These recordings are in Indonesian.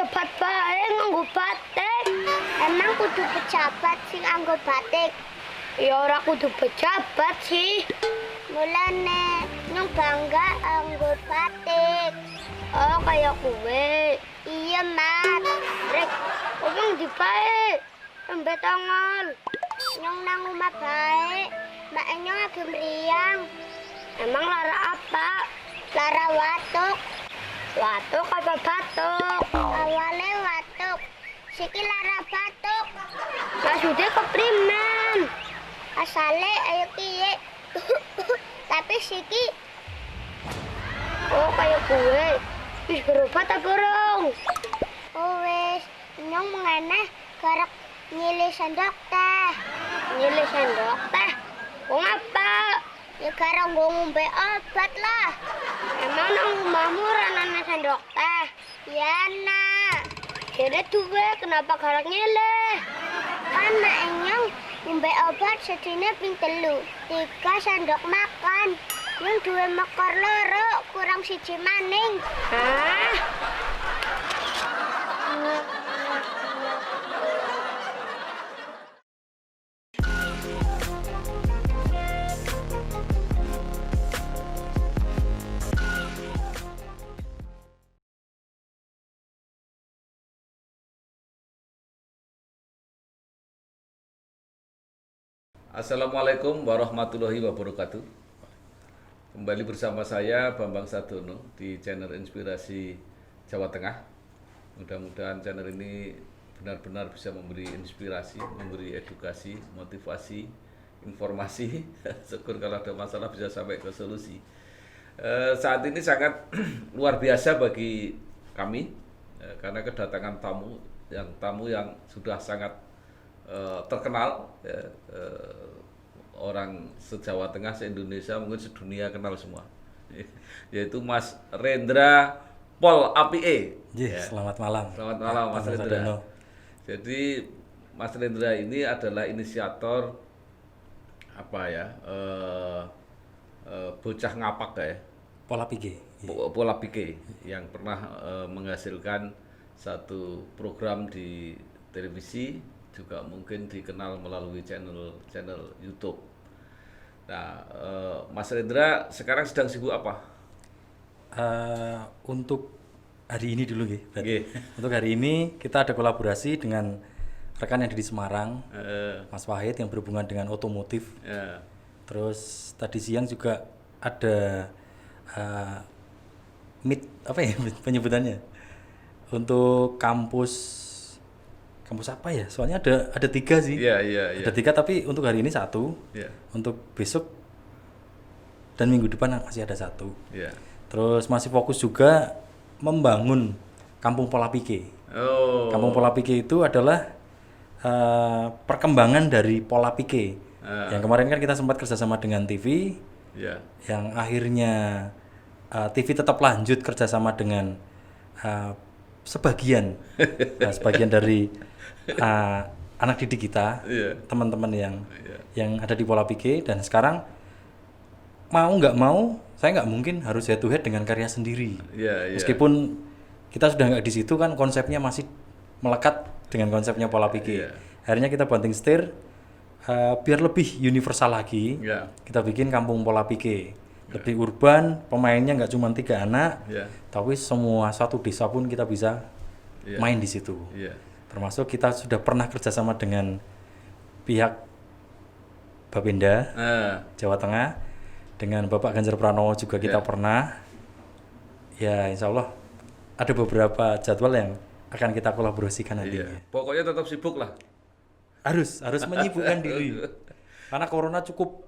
pejabat bae nganggo batik. Emang kudu pejabat sing nganggo batik. Ya ora kudu pejabat sih. Mulane nyong bangga nganggo batik. Oh, kayak kue. Iya, Mat. Rek, kok di bae? Embe tangan. Nyong nang omah bae. Mak nyong lagi meriang. Emang lara apa? Lara watuk. Watuk apa batuk? Awale watuk. Siki lara batuk. Maksudnya keprimen? Asale ayo kiye. Tapi siki Oh, kayak kue. Wis berobat apa burung? oh wis nyong mengeneh garap nyilih sendok teh. Nyilih sendok teh. Kok ngapa? Ya gara ngombe obat lah. Emang nang rumahmu ranane sendok teh? Ya nak. Jadi duwe kenapa galak nyilih? Kan mak nyong ngombe obat sedine ping 3. 3 sendok makan. Nyong duwe mekor loro kurang siji maning. Hah? Assalamualaikum warahmatullahi wabarakatuh. Kembali bersama saya Bambang Sadono di channel Inspirasi Jawa Tengah. Mudah-mudahan channel ini benar-benar bisa memberi inspirasi, memberi edukasi, motivasi, informasi. Syukur kalau ada masalah bisa sampai ke solusi. Saat ini sangat luar biasa bagi kami karena kedatangan tamu yang sudah sangat terkenal ya, orang se-Jawa Tengah, se-Indonesia, mungkin sedunia kenal semua, yaitu Mas Rendra Pol APE. Ya. Selamat malam. Selamat malam Mas Rendra. Jadi Mas Rendra ini adalah inisiator apa ya, bocah ngapak ya, Pola Pike. Pola Pike yang pernah menghasilkan satu program di televisi, juga mungkin dikenal melalui channel YouTube. Nah, Mas Rendra sekarang sedang sibuk apa? Untuk hari ini dulu, Okay. Untuk hari ini kita ada kolaborasi dengan rekan yang ada di Semarang, Mas Wahid yang berhubungan dengan otomotif. Terus tadi siang juga ada meet apa ya penyebutannya untuk kampus apa ya? Soalnya ada 3 sih. Iya. Ada 3 tapi untuk hari ini 1. Iya. Untuk besok dan minggu depan masih ada 1. Iya. Terus masih fokus juga membangun Kampung Pola Pike. Oh. Kampung Pola Pike itu adalah perkembangan dari Pola Pike. Yang kemarin kan kita sempat kerjasama dengan TV. Iya. Yang akhirnya TV tetap lanjut kerjasama dengan sebagian dari anak didik kita, teman-teman yang ada di Pola Pike, dan sekarang mau nggak mau saya nggak mungkin harus head to head dengan karya sendiri. Meskipun kita sudah nggak di situ kan, konsepnya masih melekat dengan konsepnya Pola Pike. Akhirnya kita banting setir biar lebih universal lagi. Kita bikin Kampung Pola Pike, lebih urban, pemainnya nggak cuma 3 anak, tapi semua satu desa pun kita bisa main di situ. Termasuk kita sudah pernah kerjasama dengan pihak Bapenda Jawa Tengah, dengan Bapak Ganjar Pranowo juga kita pernah. Ya, insya Allah ada beberapa jadwal yang akan kita kolaborasikan nantinya. Pokoknya tetap sibuk lah. Harus menyibukkan diri. Karena corona cukup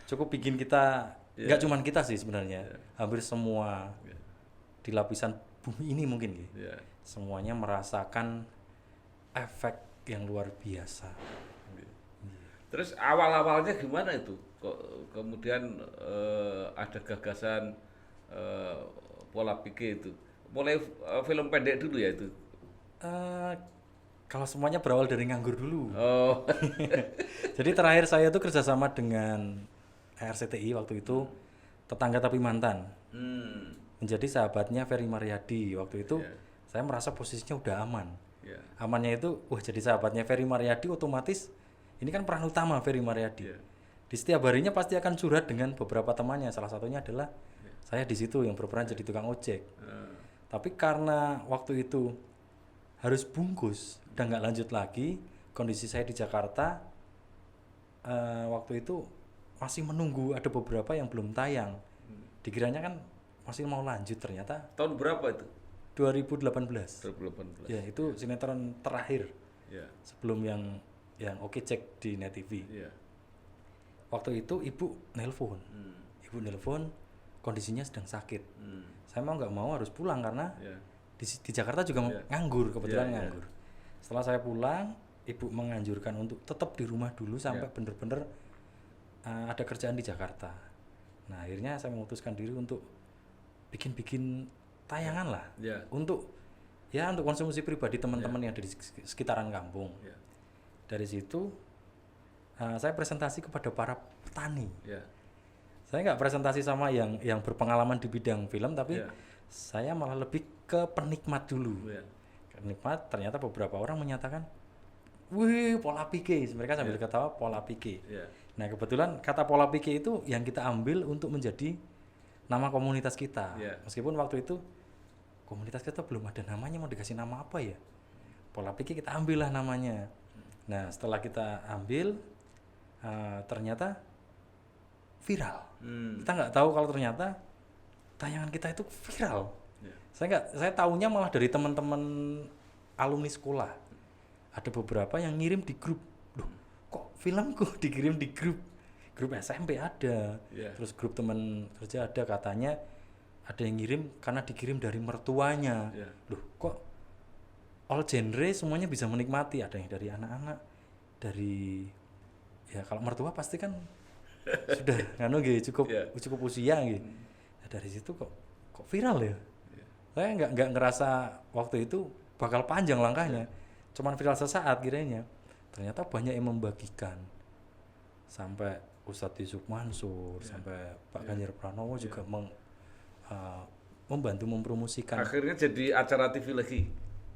cukup bikin kita, nggak cuman kita sih sebenarnya, hampir semua di lapisan bumi ini mungkin semuanya merasakan efek yang luar biasa. Terus awal-awalnya gimana itu? Kok kemudian ada gagasan Pola Pike itu? Mulai film pendek dulu ya itu? Kalau semuanya berawal dari nganggur dulu. Oh. Jadi terakhir saya tuh kerjasama dengan RCTI waktu itu, Tetangga Tapi Mantan. menjadi sahabatnya Ferry Mariadi. Waktu itu saya merasa posisinya udah aman. Amannya itu, jadi sahabatnya Ferry Mariadi otomatis ini kan peran utama Ferry Mariadi. Di setiap harinya pasti akan curhat dengan beberapa temannya. Salah satunya adalah saya di situ yang berperan jadi tukang ojek. Tapi karena waktu itu harus bungkus, udah nggak lanjut lagi. Kondisi saya di Jakarta waktu itu masih menunggu, ada beberapa yang belum tayang. Dikiranya kan masih mau lanjut, ternyata Tahun berapa itu? 2018. 2018. Ya, itu sinetron terakhir. Ya. Sebelum yang Oke Cek di Net TV. Iya. Waktu itu ibu nelpon. Ibu nelpon kondisinya sedang sakit. Saya mau nggak mau harus pulang karena di Jakarta juga nganggur, kebetulan nganggur. Setelah saya pulang, ibu menganjurkan untuk tetap di rumah dulu sampai bener-bener ada kerjaan di Jakarta. Nah, akhirnya saya memutuskan diri untuk bikin tayangan lah. Untuk konsumsi pribadi teman-teman yang ada di sekitaran kampung. Dari situ saya presentasi kepada para petani. Saya nggak presentasi sama yang berpengalaman di bidang film, tapi saya malah lebih ke penikmat dulu. Penikmat, ternyata beberapa orang menyatakan, wih, pola pikir. Mereka sambil ketawa, pola pikir. Nah, kebetulan kata pola pikir itu yang kita ambil untuk menjadi nama komunitas kita. Meskipun waktu itu komunitas kita belum ada namanya, mau dikasih nama apa ya? Pola pikir kita ambillah namanya. Nah, setelah kita ambil, ternyata viral. Kita nggak tahu kalau ternyata tayangan kita itu viral. Saya tahunya malah dari teman-teman alumni sekolah. Ada beberapa yang ngirim di grup. Loh, kok filmku dikirim di grup SMP ada. Terus grup teman kerja ada, katanya ada yang ngirim karena dikirim dari mertuanya. Loh, kok all genre semuanya bisa menikmati, ada yang dari anak-anak, dari kalau mertua pasti kan sudah cukup usia gitu. Nah, dari situ kok viral ya. Saya nggak ngerasa waktu itu bakal panjang langkahnya, cuman viral sesaat kiranya. Ternyata banyak yang membagikan, sampai Ustadz Yusuf Mansur, sampai Pak Ganjar Pranowo juga membantu mempromosikan. Akhirnya jadi acara TV lagi.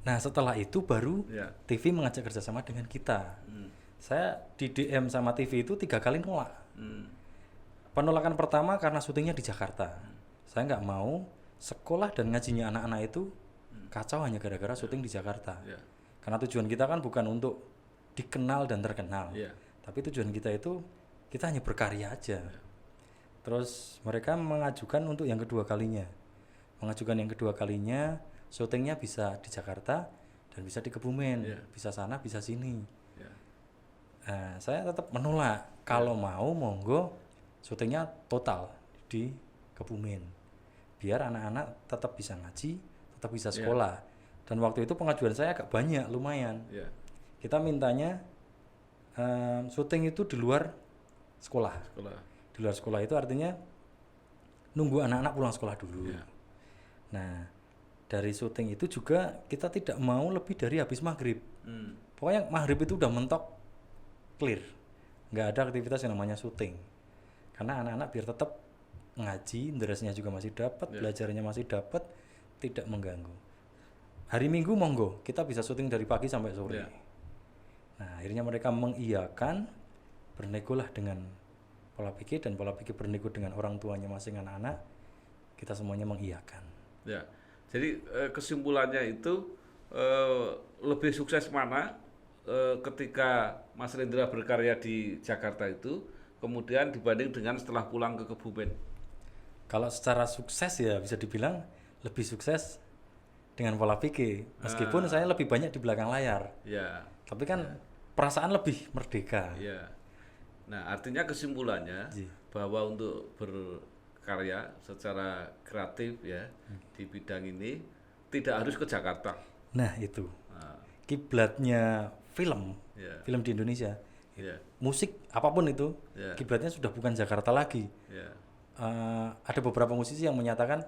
Nah, setelah itu baru TV mengajak kerjasama dengan kita. Saya di DM sama TV itu 3 kali nolak. Penolakan pertama karena syutingnya di Jakarta. Saya nggak mau sekolah dan ngajinya anak-anak itu kacau hanya gara-gara syuting di Jakarta. Karena tujuan kita kan bukan untuk dikenal dan terkenal, tapi tujuan kita itu kita hanya berkarya aja. Terus mereka mengajukan untuk yang kedua kalinya. Syutingnya bisa di Jakarta dan bisa di Kebumen, bisa sana, bisa sini. Nah, saya tetap menolak. Kalau mau, monggo syutingnya total di Kebumen, biar anak-anak tetap bisa ngaji, tetap bisa sekolah. Dan waktu itu pengajuan saya agak banyak, lumayan. Kita mintanya syuting itu di luar sekolah. Di luar sekolah itu artinya nunggu anak-anak pulang sekolah dulu. Nah, dari syuting itu juga kita tidak mau lebih dari habis maghrib. Pokoknya maghrib itu udah mentok clear, nggak ada aktivitas yang namanya syuting. Karena anak-anak biar tetap ngaji, dressnya juga masih dapat, belajarnya masih dapat, tidak mengganggu. Hari Minggu monggo, kita bisa syuting dari pagi sampai sore. Nah, akhirnya mereka mengiyakan, bernegolah dengan pola pikir, dan pola pikir bernego dengan orang tuanya masing anak-anak, kita semuanya mengiyakan. Jadi kesimpulannya itu lebih sukses mana ketika Mas Rendra berkarya di Jakarta itu, kemudian dibanding dengan setelah pulang ke Kebumen? Kalau secara sukses ya bisa dibilang lebih sukses dengan pola pikir, meskipun saya lebih banyak di belakang layar. Tapi kan perasaan lebih merdeka. Nah, artinya kesimpulannya bahwa untuk berkarya secara kreatif di bidang ini tidak harus ke Jakarta. Nah, itu kiblatnya film di Indonesia, musik apapun itu, kiblatnya sudah bukan Jakarta lagi. Ada beberapa musisi yang menyatakan,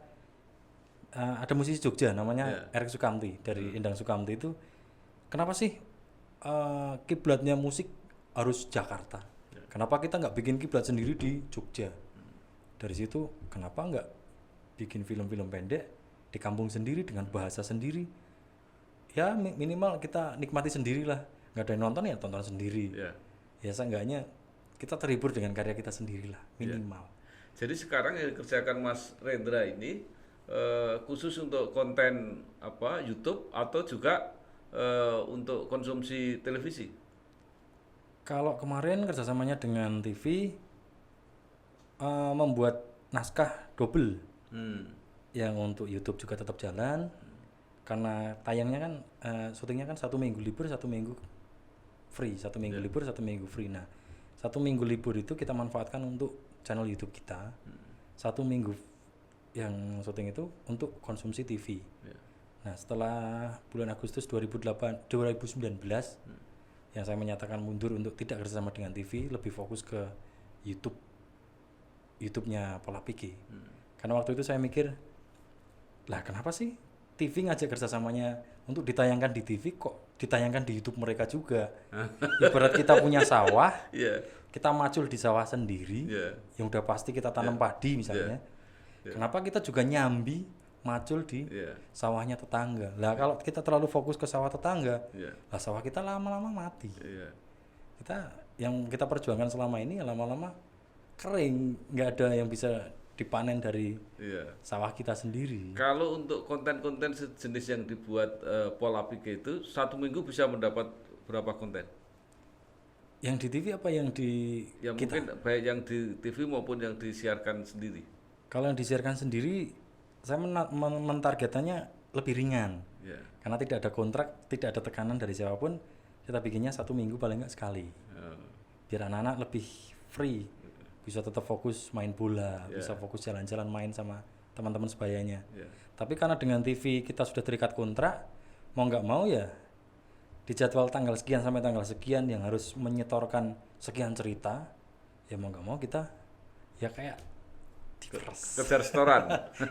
ada musisi Jogja namanya Erik Sukamti dari Endang Sukamti itu, kenapa sih kiblatnya musik harus Jakarta? Kenapa kita nggak bikin kiblat sendiri di Jogja? Dari situ kenapa nggak bikin film-film pendek di kampung sendiri dengan bahasa sendiri. Ya minimal kita nikmati sendirilah. Nggak ada yang nonton ya tonton sendiri. Ya seenggaknya kita terhibur dengan karya kita sendirilah minimal. Jadi sekarang yang dikerjakan Mas Rendra ini khusus untuk konten YouTube atau juga untuk konsumsi televisi? Kalau kemarin kerjasamanya dengan TV membuat naskah double, yang untuk YouTube juga tetap jalan karena tayangnya kan syutingnya kan 1 minggu libur 1 minggu free, 1 minggu libur 1 minggu free. Nah 1 minggu libur itu kita manfaatkan untuk channel YouTube kita, 1 minggu yang syuting itu untuk konsumsi TV. Nah setelah bulan Agustus 2019 yang saya menyatakan mundur untuk tidak kerjasama dengan TV, lebih fokus ke YouTube-nya Pola Pikir. Karena waktu itu saya mikir, lah kenapa sih TV ngajak kerjasamanya untuk ditayangkan di TV kok ditayangkan di YouTube mereka juga. Ibarat kita punya sawah, kita macul di sawah sendiri, yang udah pasti kita tanam padi misalnya. Kenapa kita juga nyambi macul di sawahnya tetangga? Lah kalau kita terlalu fokus ke sawah tetangga, lah sawah kita lama-lama mati. Yang kita perjuangkan selama ini lama-lama kering, nggak ada yang bisa dipanen dari sawah kita sendiri. Kalau untuk konten-konten sejenis yang dibuat Pola Pikir itu 1 minggu bisa mendapat berapa konten? Yang di TV apa yang di yang kita? Mungkin baik yang di TV maupun yang disiarkan sendiri. Kalau yang disiarkan sendiri, saya mentargetannya lebih ringan. Karena tidak ada kontrak, tidak ada tekanan dari siapapun. Kita bikinnya 1 minggu paling nggak sekali. Biar anak-anak lebih free, bisa tetap fokus main bola, bisa fokus jalan-jalan main sama teman-teman sebayanya. Tapi karena dengan TV kita sudah terikat kontrak, mau nggak mau ya di jadwal tanggal sekian sampai tanggal sekian yang harus menyetorkan sekian cerita, ya mau nggak mau kita ya kayak kejar restoran.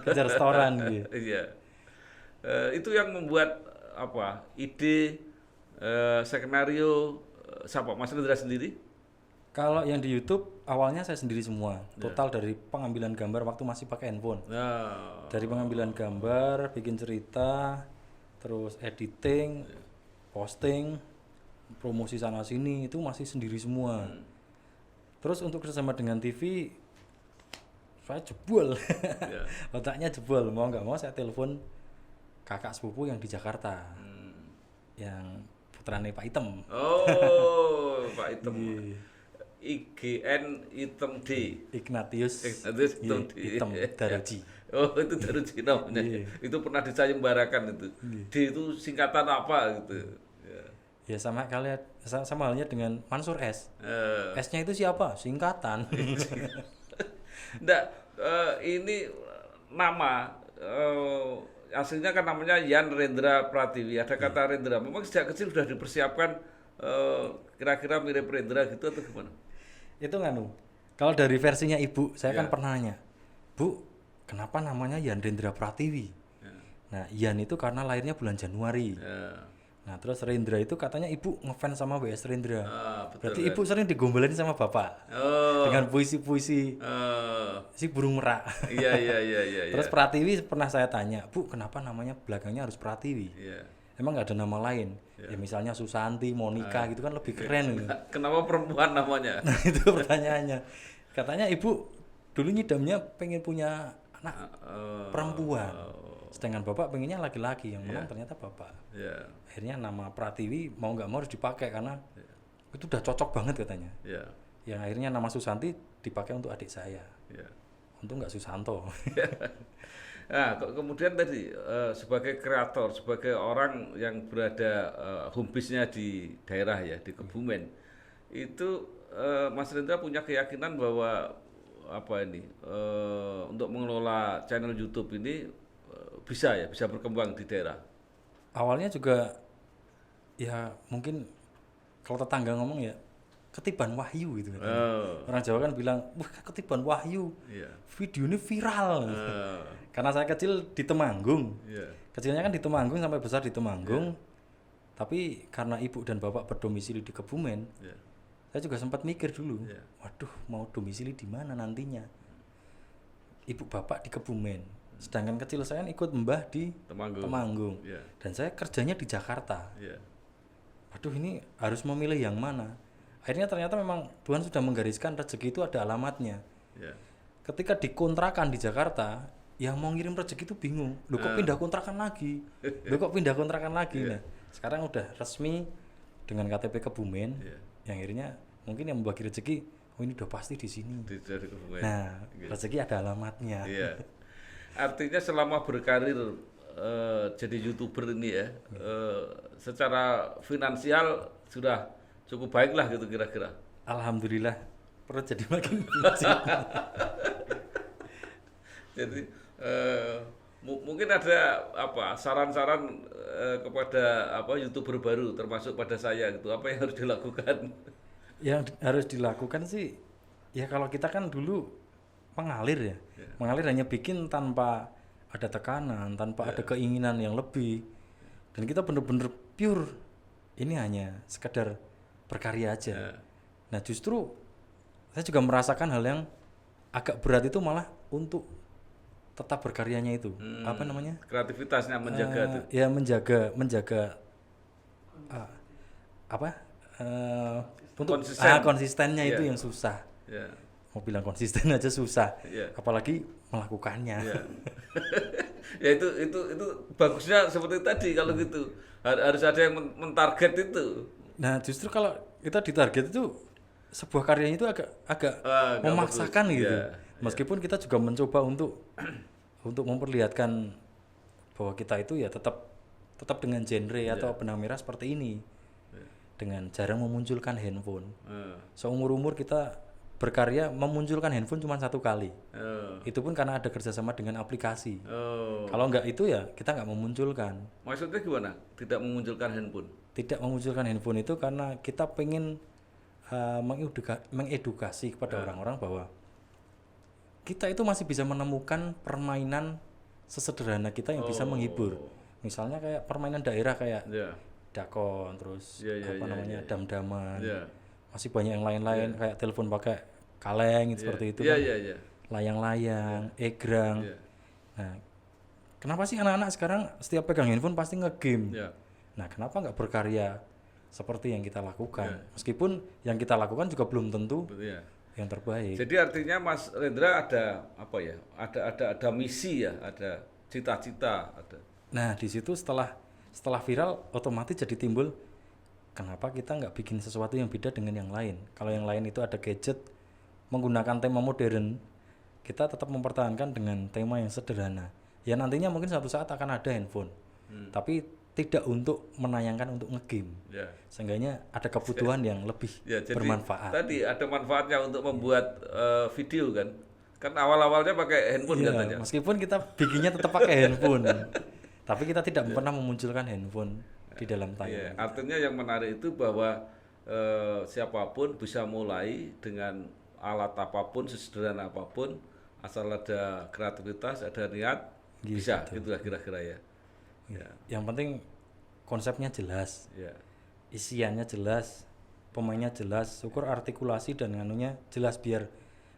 kejar restoran gitu. Itu yang membuat ide skenario siapa Mas Rendra sendiri? Kalau yang di YouTube awalnya saya sendiri semua, total dari pengambilan gambar waktu masih pakai handphone. Dari pengambilan gambar, bikin cerita, terus editing, posting, promosi sana sini itu masih sendiri semua. Terus untuk kerjasama dengan TV, saya jebol, otaknya jebol. Mau nggak mau saya telepon kakak sepupu yang di Jakarta, yang putrane Pak Item. Oh, Pak Item. IGN Item D. Ignatius Item D. Item Daruji. Oh, itu Daruji namanya. Itu pernah disayembarakan itu. D itu singkatan apa gitu. Ya sama halnya dengan Mansur S. S-nya itu siapa? Singkatan. Nggak, ini nama aslinya kan namanya Yan Rendra Pratiwi. Ada kata Rendra. Memang sejak kecil sudah dipersiapkan kira-kira mirip Rendra gitu atau gimana? Itu kalau dari versinya ibu, saya kan pernah nanya, Bu, kenapa namanya Yan Rendra Pratiwi? Nah, Yan itu karena lahirnya bulan Januari. Nah, terus Rendra itu katanya ibu ngefans sama WS Rendra. Berarti ibu sering digombalin sama bapak dengan puisi-puisi si burung merak. Iya. Terus Pratiwi pernah saya tanya, Bu, kenapa namanya belakangnya harus Pratiwi? Emang nggak ada nama lain? Ya misalnya Susanti, Monica gitu kan lebih keren. Kenapa perempuan namanya? Nah itu pertanyaannya. Katanya ibu dulu nyidamnya pengen punya anak perempuan. Sedangkan bapak pengennya laki-laki, yang menang ternyata bapak. Akhirnya nama Pratiwi mau nggak mau harus dipakai karena itu udah cocok banget katanya. Yang akhirnya nama Susanti dipakai untuk adik saya. Untung nggak Susanto. Nah, kemudian tadi sebagai kreator, sebagai orang yang berada home base-nya di daerah ya, di Kebumen, itu Mas Rendra punya keyakinan bahwa untuk mengelola channel YouTube ini bisa berkembang di daerah. Awalnya juga ya mungkin kalau tetangga ngomong ya ketiban wahyu gitu kan. Orang Jawa kan bilang, wah ketiban wahyu, video ini viral. Karena saya kecil di Temanggung, kecilnya kan di Temanggung sampai besar di Temanggung. Tapi karena ibu dan bapak berdomisili di Kebumen, saya juga sempat mikir dulu, waduh mau domisili di mana nantinya. Ibu bapak di Kebumen, Sedangkan kecil saya ikut mbah di Temanggung. Iya. Dan saya kerjanya di Jakarta. Iya. Aduh, ini harus memilih yang mana. Akhirnya ternyata memang Tuhan sudah menggariskan rezeki itu ada alamatnya. Iya. Ketika dikontrakan di Jakarta, yang mau ngirim rezeki itu bingung. Loh kok pindah kontrakan lagi? Loh kok pindah kontrakan lagi? Nah, sekarang udah resmi dengan KTP Kebumen. Yang akhirnya mungkin yang membagi rezeki, oh ini udah pasti di sini. Dari Kebumen. Nah, rezeki ada alamatnya. Iya. Artinya selama berkarir jadi YouTuber ini ya, secara finansial sudah cukup baik lah gitu kira-kira. Alhamdulillah, perut jadi makin kecil. Jadi mungkin ada apa saran-saran kepada apa YouTuber baru termasuk pada saya gitu, apa yang harus dilakukan? Yang harus dilakukan sih, ya kalau kita kan dulu mengalir ya, mengalir hanya bikin tanpa ada tekanan, tanpa ada keinginan yang lebih, dan kita bener-bener pure, ini hanya sekedar berkarya aja. Nah justru saya juga merasakan hal yang agak berat itu malah untuk tetap berkaryanya itu, apa namanya? Kreativitasnya menjaga tuh. Ya menjaga untuk konsistennya itu yang susah. Mau bilang konsisten aja susah, apalagi melakukannya. Ya itu bagusnya seperti tadi kalau gitu harus ada yang mentarget itu. Nah justru kalau kita ditarget itu sebuah karyanya itu agak memaksakan gitu. Meskipun kita juga mencoba untuk memperlihatkan bahwa kita itu ya tetap dengan genre atau benang merah seperti ini, dengan jarang memunculkan handphone. Seumur-umur kita berkarya memunculkan handphone cuma 1 kali. Itu pun karena ada kerjasama dengan aplikasi. Kalau enggak itu ya kita nggak memunculkan. Maksudnya gimana? Tidak memunculkan handphone? Tidak memunculkan handphone itu karena kita pengen mengedukasi kepada orang-orang bahwa kita itu masih bisa menemukan permainan sesederhana kita yang bisa menghibur. Misalnya kayak permainan daerah kayak dakon, terus dam-daman. Masih banyak yang lain-lain kayak telepon pakai kaleng seperti itu kan. Layang-layang, egrang. Nah, kenapa sih anak-anak sekarang setiap pegang handphone pasti ngegame? Nah, kenapa nggak berkarya seperti yang kita lakukan? Meskipun yang kita lakukan juga belum tentu yang terbaik. Jadi artinya Mas Rendra ada apa ya? Ada misi ya, ada cita-cita, ada. Nah, di situ setelah viral otomatis jadi timbul kenapa kita nggak bikin sesuatu yang beda dengan yang lain? Kalau yang lain itu ada gadget menggunakan tema modern, kita tetap mempertahankan dengan tema yang sederhana. Ya nantinya mungkin suatu saat akan ada handphone, tapi tidak untuk menayangkan untuk ngegame. Seenggaknya ada kebutuhan yang lebih bermanfaat. Tadi ada manfaatnya untuk membuat video kan? Kan awal-awalnya pakai handphone katanya. Meskipun kita bikinnya tetap pakai handphone, tapi kita tidak pernah memunculkan handphone di dalam tayangan. Artinya yang menarik itu bahwa siapapun bisa mulai dengan alat apapun, sesederhana apapun, asal ada kreativitas, ada niat, bisa gitulah kira-kira ya. Yang penting konsepnya jelas, isiannya jelas, pemainnya jelas, syukur artikulasi dan anunya jelas biar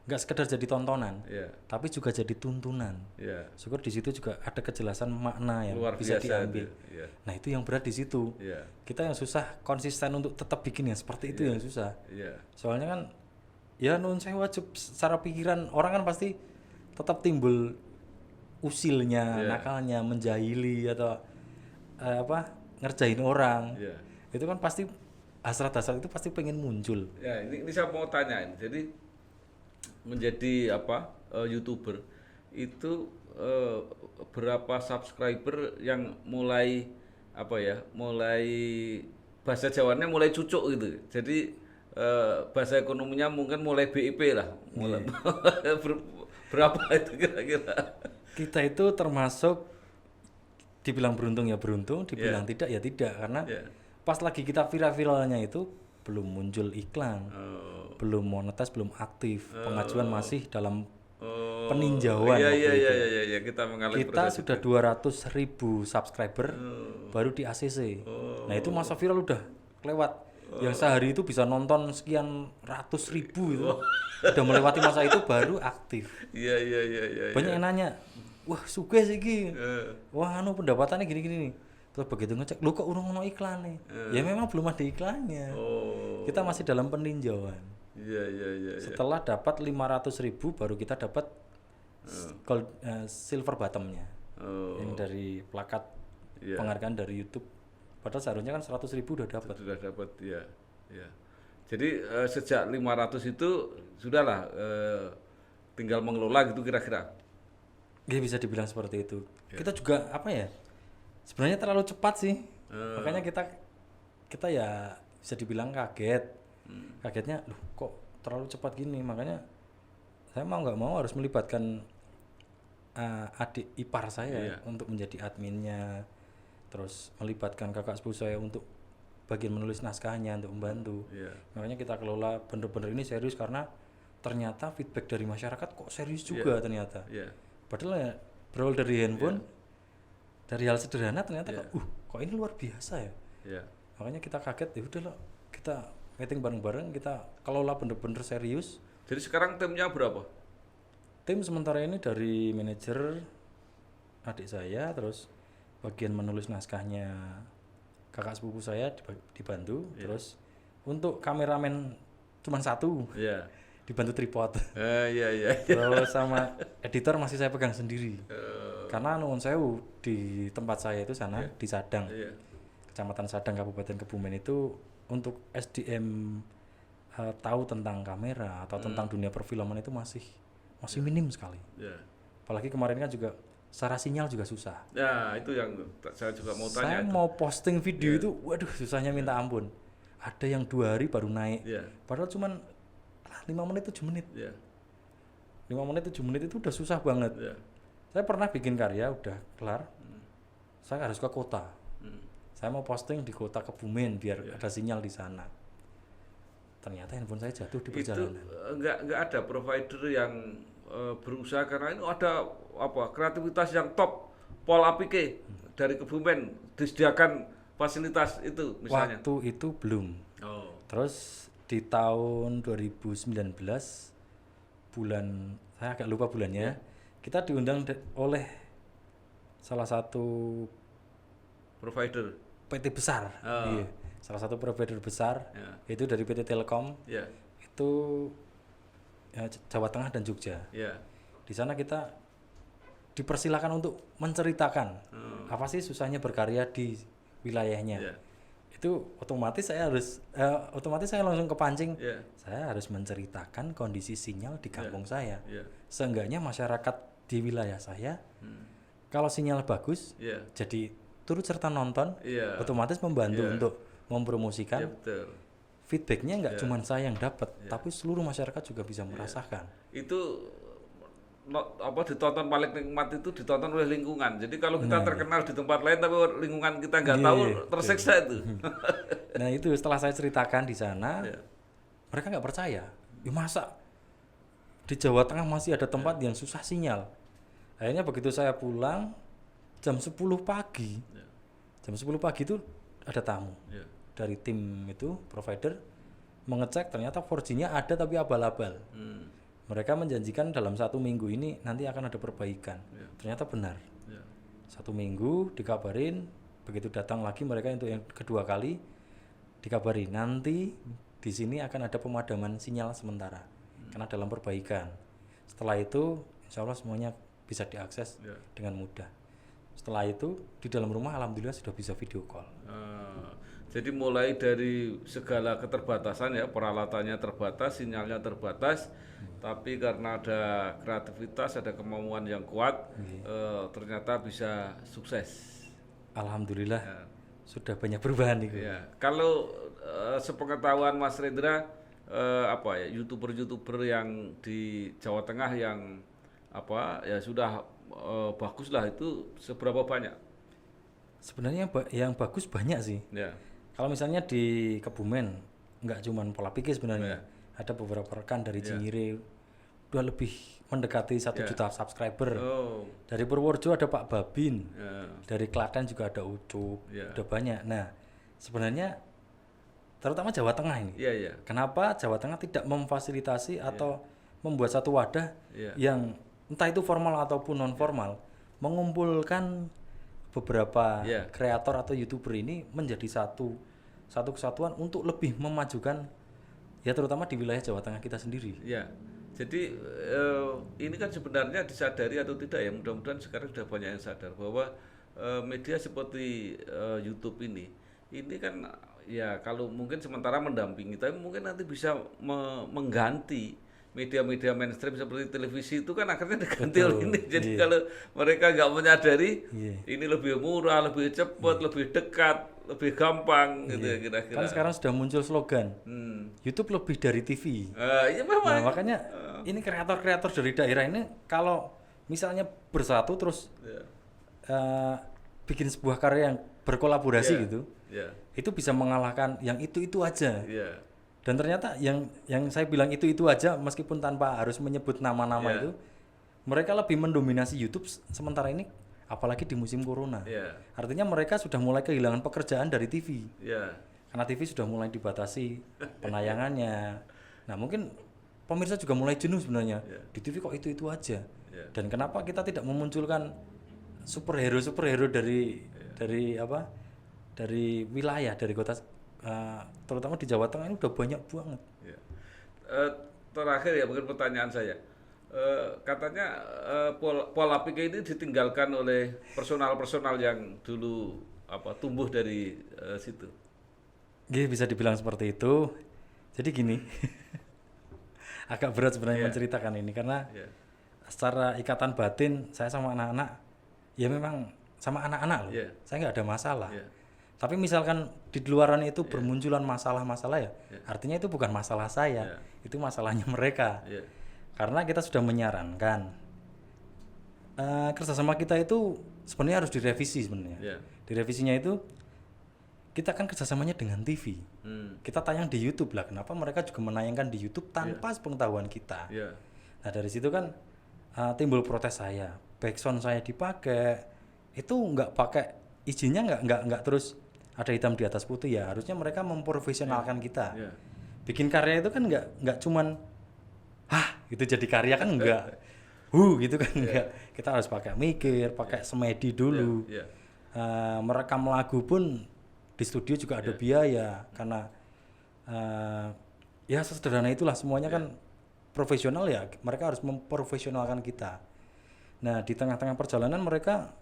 nggak sekedar jadi tontonan, tapi juga jadi tuntunan. Syukur di situ juga ada kejelasan makna yang luar bisa biasa diambil. Nah itu yang berat di situ. Kita yang susah konsisten untuk tetap bikin yang seperti itu yang susah. Soalnya kan ya nun saya wajib secara pikiran orang kan pasti tetap timbul usilnya, nakalnya, menjahili atau ngerjain orang. Itu kan pasti hasrat-hasrat itu pasti pengen muncul. Ya ini saya mau tanyain. Jadi menjadi YouTuber itu berapa subscriber yang mulai mulai bahasa Jawanya mulai cucuk gitu. Jadi bahasa ekonominya mungkin mulai BIP lah. Mulai berapa itu kira-kira? Kita itu termasuk dibilang beruntung ya beruntung, dibilang tidak ya tidak, karena pas lagi kita viral-viralnya itu belum muncul iklan, belum monetas, belum aktif, pengajuan masih dalam peninjauan. Iya, kita mengalami kita sudah 200.000 subscriber baru di ACC. Nah itu masa viral udah lewat. Yang sehari itu bisa nonton sekian ratus ribu itu udah melewati masa itu baru aktif. Iya. Banyak yang nanya, wah sugih sih iki. Eh, Wah anu pendapatannya gini-gini nih. Terus begitu ngecek, lu kok urung ono iklan nih? Ya memang belum ada iklannya. oh, Kita masih dalam peninjauan. iya iya iya. Iya. Setelah dapat 500.000 baru kita dapat silver bottomnya. Oh, Yang dari plakat Iya. penghargaan dari YouTube. Padahal seharusnya kan 100.000 udah dapat. sudah dapat ya. Ya. Jadi sejak 500 itu sudahlah tinggal mengelola gitu kira-kira. Ya bisa dibilang seperti itu. Kita juga apa ya? Sebenarnya terlalu cepat sih. Makanya kita ya bisa dibilang kaget. Kagetnya, loh kok terlalu cepat gini. Makanya saya mau nggak mau harus melibatkan adik ipar saya untuk menjadi adminnya. Terus melibatkan kakak sepupu saya untuk bagian menulis naskahnya untuk membantu. Iya. Makanya kita kelola bener-bener ini serius karena ternyata feedback dari masyarakat kok serius juga ternyata. Iya. Padahal ya berawal dari handphone, dari hal sederhana ternyata kok ini luar biasa ya. Iya. Makanya kita kaget, ya udah loh kita meeting bareng-bareng, kita kelola bener-bener serius. Jadi sekarang timnya berapa? Tim sementara ini dari manajer adik saya, terus bagian menulis naskahnya kakak sepupu saya dibantu, terus untuk kameramen cuma satu, Iya. dibantu tripod. Iya iya. Terus sama editor masih saya pegang sendiri. Karena nuwun sewu di tempat saya itu sana di Sadang. Iya. Kecamatan Sadang Kabupaten Kebumen itu untuk SDM tahu tentang kamera atau tentang dunia perfilman itu masih minim sekali. Iya. Apalagi kemarin kan juga secara sinyal juga susah. Ya, itu yang saya juga mau Saya tanya. mau posting video itu, waduh susahnya minta ampun. Ada yang 2 hari baru naik. Iya. Padahal cuman 5 menit 7 menit. Iya. 5 menit 7 menit itu udah susah banget. Iya. Saya pernah bikin karya udah kelar. Saya harus ke kota. Saya mau posting di kota Kebumen biar ada sinyal di sana. Ternyata handphone saya jatuh di Itu perjalanan. enggak ada provider yang berusaha karena ini ada kreativitas yang top Pol APK dari Kebumen disediakan fasilitas itu misalnya. Waktu itu belum. Oh. Terus di tahun 2019 bulan, saya agak lupa bulannya, kita diundang oleh salah satu Provider. PT besar. Iya. Salah satu provider besar, itu dari PT Telkom. Ya. Itu Jawa Tengah dan Jogja. Ya. Di sana kita dipersilakan untuk menceritakan apa sih susahnya berkarya di wilayahnya. Ya. Itu otomatis saya langsung kepancing. Ya. Saya harus menceritakan kondisi sinyal di kampung saya. Ya. Seenggaknya masyarakat di wilayah saya kalau sinyal bagus, Ya. jadi turut serta nonton, Iya. otomatis membantu untuk mempromosikan. Ya, betul. Feedbacknya nggak cuma saya yang dapat, tapi seluruh masyarakat juga bisa merasakan. Itu ditonton paling nikmat itu ditonton oleh lingkungan. Jadi kalau kita terkenal di tempat lain tapi lingkungan kita nggak tahu, tersiksa itu. Nah itu setelah saya ceritakan di sana, mereka nggak percaya. Ya masa di Jawa Tengah masih ada tempat yang susah sinyal. Akhirnya begitu saya pulang jam 10 pagi, jam 10 pagi itu ada tamu dari tim itu provider mengecek, ternyata 4G-nya ada tapi abal-abal. Mereka menjanjikan dalam 1 minggu ini nanti akan ada perbaikan. Ternyata benar. 1 minggu dikabarin, begitu datang lagi mereka untuk yang kedua kali dikabari nanti di sini akan ada pemadaman sinyal sementara karena dalam perbaikan. Setelah itu insya Allah semuanya bisa diakses dengan mudah. Setelah itu di dalam rumah alhamdulillah sudah bisa video call. Jadi mulai dari segala keterbatasan ya, peralatannya terbatas, sinyalnya terbatas, tapi karena ada kreativitas, ada kemauan yang kuat, ternyata bisa sukses. Alhamdulillah sudah banyak perubahan nih. Ya. Kalau sepengetahuan Mas Rendra, YouTuber yang di Jawa Tengah yang sudah bagus lah, itu seberapa banyak? Sebenarnya yang bagus banyak sih. Ya. Kalau misalnya di Kebumen nggak cuma pola pikir sebenarnya, ada beberapa rekan dari Cinyire udah lebih mendekati 1 juta subscriber. Dari Purworejo ada Pak Babin, dari Klaten juga ada Ucup, udah banyak. Nah sebenarnya terutama Jawa Tengah ini, kenapa Jawa Tengah tidak memfasilitasi atau membuat satu wadah yang entah itu formal ataupun non formal mengumpulkan beberapa Iya. kreator atau YouTuber ini menjadi satu kesatuan untuk lebih memajukan ya terutama di wilayah Jawa Tengah kita sendiri. Ya, jadi ini kan sebenarnya disadari atau tidak ya, mudah-mudahan sekarang sudah banyak yang sadar bahwa media seperti YouTube ini kan ya kalau mungkin sementara mendampingi, tapi mungkin nanti bisa mengganti media-media mainstream seperti televisi itu kan akhirnya diganti Betul, oleh ini. Jadi iya. kalau mereka nggak menyadari Iya. ini lebih murah, lebih cepat, lebih dekat, lebih gampang gitu ya kira-kira. Kan sekarang sudah muncul slogan YouTube lebih dari TV. Iya memang. Nah, makanya ini kreator-kreator dari daerah ini kalau misalnya bersatu terus bikin sebuah karya yang berkolaborasi Iya, gitu, iya, itu bisa mengalahkan yang itu aja. iya. Dan ternyata yang saya bilang itu aja meskipun tanpa harus menyebut nama-nama Iya. itu, mereka lebih mendominasi YouTube sementara ini, apalagi di musim corona. Iya. Artinya mereka sudah mulai kehilangan pekerjaan dari TV. Iya. Karena TV sudah mulai dibatasi penayangannya. Nah mungkin pemirsa juga mulai jenuh sebenarnya. Iya. Di TV kok itu aja. Iya. Dan kenapa kita tidak memunculkan superhero dari apa? Dari wilayah, dari kota, terutama di Jawa Tengah ini udah banyak banget. Ya. Terakhir ya mungkin pertanyaan saya, katanya pola pikir ini ditinggalkan oleh personal yang dulu tumbuh dari situ. Gih, bisa dibilang seperti itu. Jadi gini, agak berat sebenarnya Iya. menceritakan ini karena Ya. secara ikatan batin saya sama anak-anak, ya memang sama anak-anak loh, Iya. saya nggak ada masalah. Iya. Tapi misalkan di luaran itu bermunculan masalah-masalah ya, artinya itu bukan masalah saya, itu masalahnya mereka. Ya. Karena kita sudah menyarankan kerjasama kita itu sebenarnya harus direvisi sebenarnya. Ya. Direvisinya itu kita kan kerjasamanya dengan TV. Kita tayang di YouTube lah. Kenapa mereka juga menayangkan di YouTube tanpa sepengetahuan kita? Ya. Nah dari situ kan timbul protes saya. Backsound saya dipakai itu nggak pakai izinnya nggak terus ada hitam di atas putih ya. Harusnya mereka memprofesionalkan kita. Ya. Bikin karya itu kan nggak cuman gitu jadi karya kan enggak. Gitu kan enggak. Kita harus pakai mikir, pakai semedi dulu. Ya. Merekam lagu pun di studio juga ada biaya karena ya sesederhana itulah semuanya kan profesional ya, mereka harus memprofesionalkan kita. Nah di tengah-tengah perjalanan mereka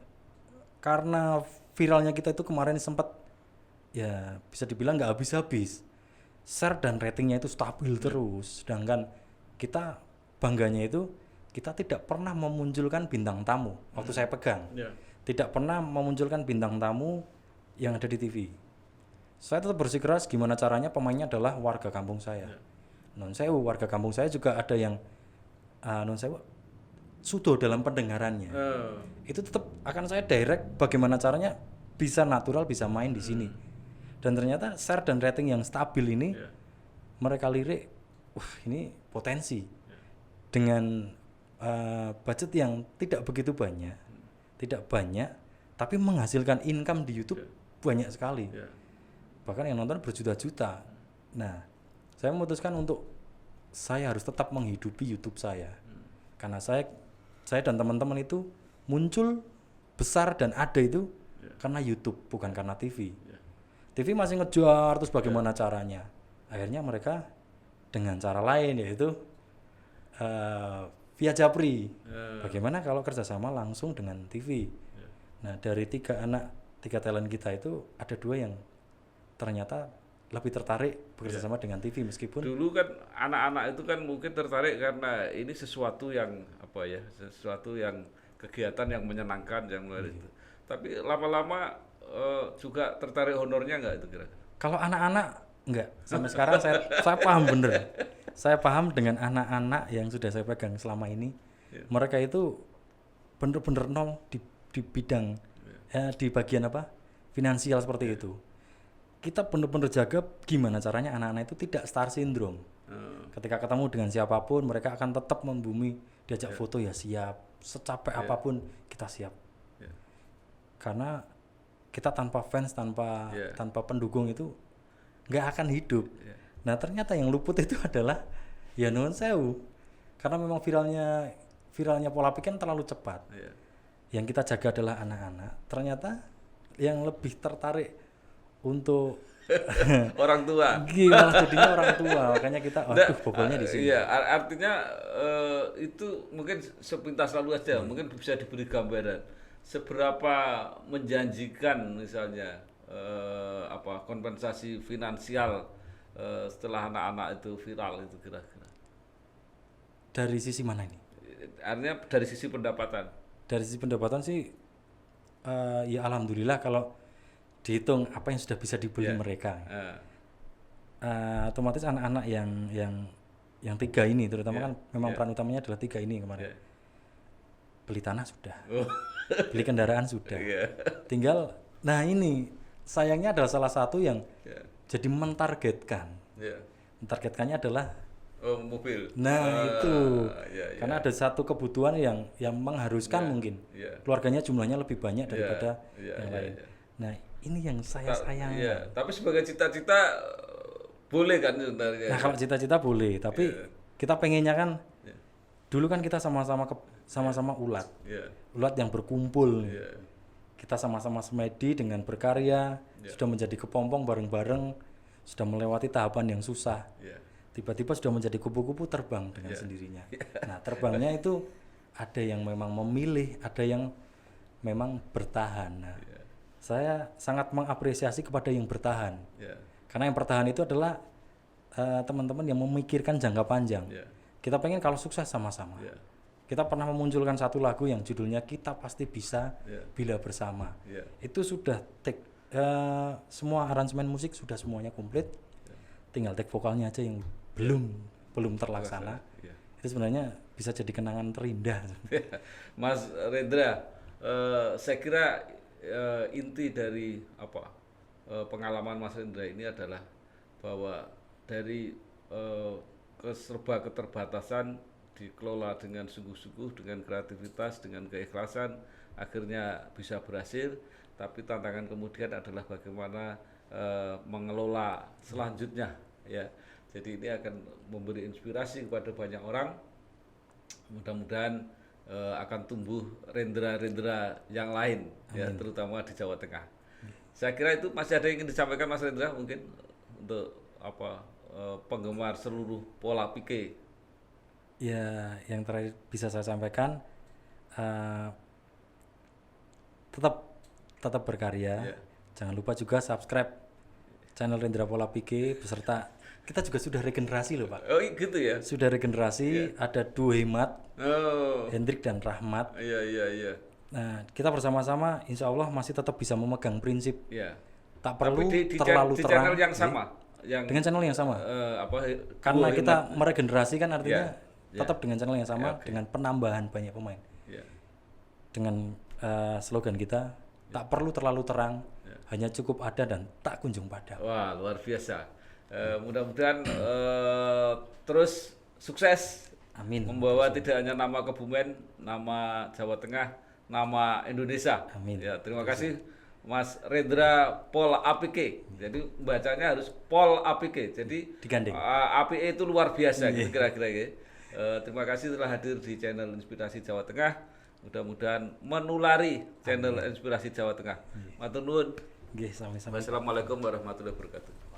karena viralnya kita itu kemarin sempat ya bisa dibilang nggak habis-habis, share dan ratingnya itu stabil terus, sedangkan kita bangganya itu kita tidak pernah memunculkan bintang tamu waktu saya pegang. Ya. Tidak pernah memunculkan bintang tamu yang ada di TV. Saya tetap bersikeras gimana caranya pemainnya adalah warga kampung saya. Non sewu, warga kampung saya juga ada yang non sewu sudo dalam pendengarannya. Itu tetap akan saya direct bagaimana caranya bisa natural, bisa main di sini. Dan ternyata share dan rating yang stabil ini mereka lirik, wah ini potensi. Dengan budget yang tidak begitu banyak, tidak banyak, tapi menghasilkan income di YouTube banyak sekali. Bahkan yang nonton berjuta-juta. Nah, saya memutuskan untuk saya harus tetap menghidupi YouTube saya. Karena saya dan teman-teman itu muncul besar dan ada itu karena YouTube, bukan karena TV. TV masih ngejar terus bagaimana caranya. Akhirnya mereka dengan cara lain yaitu via Japri. Bagaimana kalau kerjasama langsung dengan TV? Nah dari tiga talent kita itu ada 2 yang ternyata lebih tertarik bekerja sama dengan TV meskipun Dulu kan anak-anak itu kan mungkin tertarik karena ini sesuatu yang sesuatu yang kegiatan yang menyenangkan yang itu. Tapi lama-lama juga tertarik honornya nggak itu kira-kira? kalau anak-anak enggak sampai sekarang saya paham bener. Saya paham dengan anak-anak yang sudah saya pegang selama ini. Mereka itu bener-bener nol di bidang di bagian finansial seperti itu. Kita bener-bener jaga gimana caranya anak-anak itu tidak star syndrome. Ketika ketemu dengan siapapun mereka akan tetap membumi, diajak foto ya siap, secapek apapun kita siap. Karena kita tanpa fans, tanpa pendukung itu nggak akan hidup. Nah ternyata yang luput itu adalah ya nuwun sewu, karena memang viralnya pola pikir terlalu cepat. yang kita jaga adalah anak-anak, ternyata yang lebih tertarik untuk orang tua. malah jadinya orang tua, makanya kita waduh bobolnya di sini. Iya, artinya itu mungkin sepintas lalu aja, mungkin bisa diberi gambaran seberapa menjanjikan misalnya kompensasi finansial setelah anak-anak itu viral itu kira-kira. Dari sisi mana ini? Artinya dari sisi pendapatan. Dari sisi pendapatan sih ya alhamdulillah kalau dihitung apa yang sudah bisa dibeli mereka. Otomatis anak-anak yang 3 ini terutama kan memang peran utamanya adalah 3 ini kemarin. Beli tanah sudah. Beli kendaraan sudah. Tinggal nah ini sayangnya adalah salah satu yang jadi mentargetkan. Mentargetkannya adalah mobil. Nah, itu. Karena ada satu kebutuhan yang mengharuskan mungkin. Keluarganya jumlahnya lebih banyak daripada yang lain. Nah, ini yang saya sayangkan. Tapi sebagai cita-cita boleh kan sebenarnya. Nah, kalau cita-cita boleh, tapi kita pengennya kan dulu kan kita sama-sama ulat. Ulat yang berkumpul. Kita sama-sama semedi dengan berkarya, sudah menjadi kepompong bareng-bareng, sudah melewati tahapan yang susah. Tiba-tiba sudah menjadi kupu-kupu terbang dengan sendirinya. Nah, terbangnya itu ada yang memang memilih, ada yang memang bertahan. Nah, saya sangat mengapresiasi kepada yang bertahan. Karena yang bertahan itu adalah teman-teman yang memikirkan jangka panjang. Kita pengen kalau sukses sama-sama. Kita pernah memunculkan satu lagu yang judulnya Kita Pasti Bisa Bila Bersama. Itu sudah semua aransemen musik sudah semuanya komplit. Tinggal take vokalnya aja yang belum terlaksana. Itu sebenarnya bisa jadi kenangan terindah. Mas Rendra, saya kira inti dari pengalaman Mas Rendra ini adalah bahwa dari serba keterbatasan dikelola dengan sungguh-sungguh, dengan kreativitas, dengan keikhlasan, akhirnya bisa berhasil. Tapi tantangan kemudian adalah bagaimana mengelola selanjutnya, ya. Jadi ini akan memberi inspirasi kepada banyak orang. Mudah-mudahan akan tumbuh Rendra-Rendra yang lain, ya, terutama di Jawa Tengah. Saya kira itu masih ada yang ingin disampaikan Mas Rendra mungkin untuk penggemar seluruh pola pikir. Ya, yang terakhir bisa saya sampaikan tetap berkarya. Jangan lupa juga subscribe channel Rendra Pola Pikir beserta kita juga sudah regenerasi loh Pak. Oh gitu ya? Sudah regenerasi, ada 2 hemat, Hendrik dan Rahmat. Iya. Nah, kita bersama-sama insya Allah masih tetap bisa memegang prinsip. Tak perlu di terlalu di terang. Channel yang sama. Dengan channel yang sama. Karena kita meregenerasi kan artinya tetap dengan channel yang sama, dengan penambahan banyak pemain. Dengan slogan kita, tak perlu terlalu terang, hanya cukup ada dan tak kunjung padam. Wah, luar biasa. Mudah-mudahan terus sukses. Amin. Membawa tidak hanya nama Kebumen, nama Jawa Tengah, nama Indonesia. Amin. Ya, terima kasih Mas Rendra Pol APK. Jadi bacanya harus Pol APK. Jadi digandeng. APK itu luar biasa kira-kira ya. Terima kasih telah hadir di channel Inspirasi Jawa Tengah. Mudah-mudahan menulari channel Inspirasi Jawa Tengah. Matur nuwun. Nggih, sami-sami. Wassalamualaikum warahmatullahi wabarakatuh.